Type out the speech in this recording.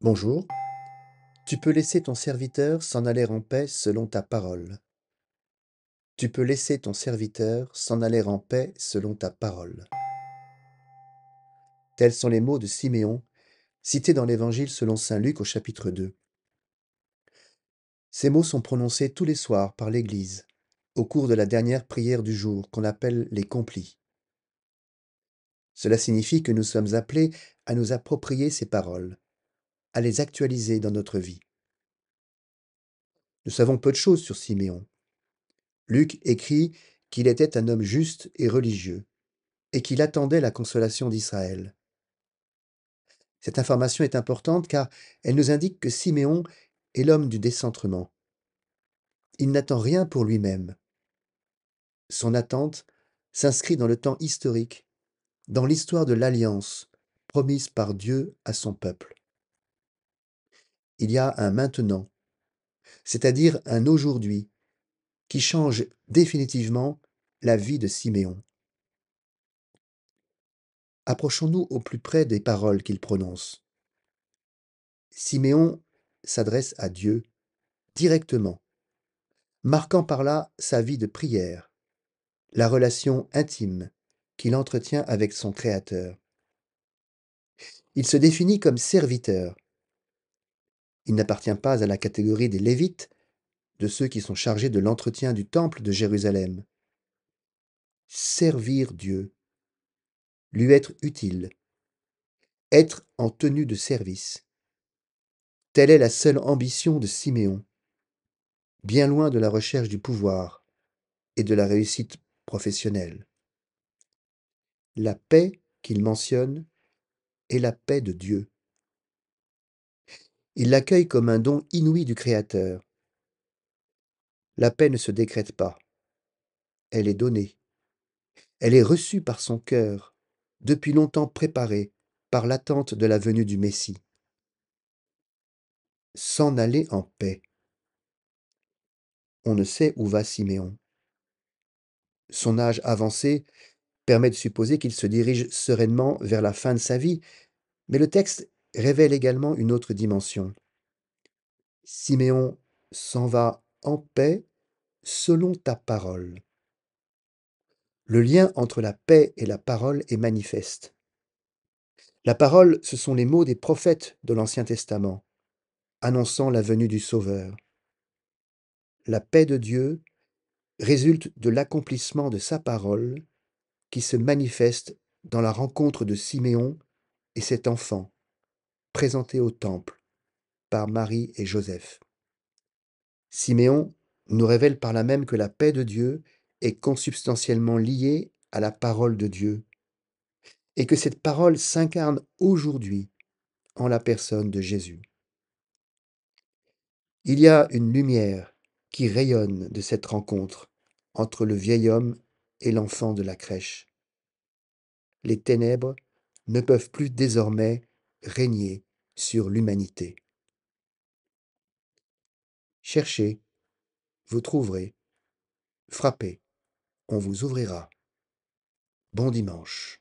Bonjour, tu peux laisser ton serviteur s'en aller en paix selon ta parole. Tu peux laisser ton serviteur s'en aller en paix selon ta parole. Tels sont les mots de Siméon, cités dans l'Évangile selon saint Luc au chapitre 2. Ces mots sont prononcés tous les soirs par l'Église, au cours de la dernière prière du jour qu'on appelle les complis. Cela signifie que nous sommes appelés à nous approprier ces paroles, à les actualiser dans notre vie. Nous savons peu de choses sur Siméon. Luc écrit qu'il était un homme juste et religieux, et qu'il attendait la consolation d'Israël. Cette information est importante car elle nous indique que Siméon est l'homme du décentrement. Il n'attend rien pour lui-même. Son attente s'inscrit dans le temps historique, dans l'histoire de l'alliance promise par Dieu à son peuple. Il y a un maintenant, c'est-à-dire un aujourd'hui, qui change définitivement la vie de Siméon. Approchons-nous au plus près des paroles qu'il prononce. Siméon s'adresse à Dieu directement, marquant par là sa vie de prière, la relation intime qu'il entretient avec son Créateur. Il se définit comme serviteur. Il n'appartient pas à la catégorie des Lévites, de ceux qui sont chargés de l'entretien du temple de Jérusalem. Servir Dieu, lui être utile, être en tenue de service. Telle est la seule ambition de Siméon, bien loin de la recherche du pouvoir et de la réussite professionnelle. La paix qu'il mentionne est la paix de Dieu. Il l'accueille comme un don inouï du Créateur. La paix ne se décrète pas, elle est donnée. Elle est reçue par son cœur, depuis longtemps préparée par l'attente de la venue du Messie. S'en aller en paix. On ne sait où va Siméon. Son âge avancé permet de supposer qu'il se dirige sereinement vers la fin de sa vie, mais le texte révèle également une autre dimension. Siméon s'en va en paix selon ta parole. Le lien entre la paix et la parole est manifeste. La parole, ce sont les mots des prophètes de l'Ancien Testament, annonçant la venue du Sauveur. La paix de Dieu résulte de l'accomplissement de sa parole qui se manifeste dans la rencontre de Siméon et cet enfant, présenté au temple par Marie et Joseph. Siméon nous révèle par là même que la paix de Dieu est consubstantiellement liée à la parole de Dieu, et que cette parole s'incarne aujourd'hui en la personne de Jésus. Il y a une lumière qui rayonne de cette rencontre entre le vieil homme et l'enfant de la crèche. Les ténèbres ne peuvent plus désormais régner sur l'humanité. Cherchez, vous trouverez, frappez, on vous ouvrira. Bon dimanche.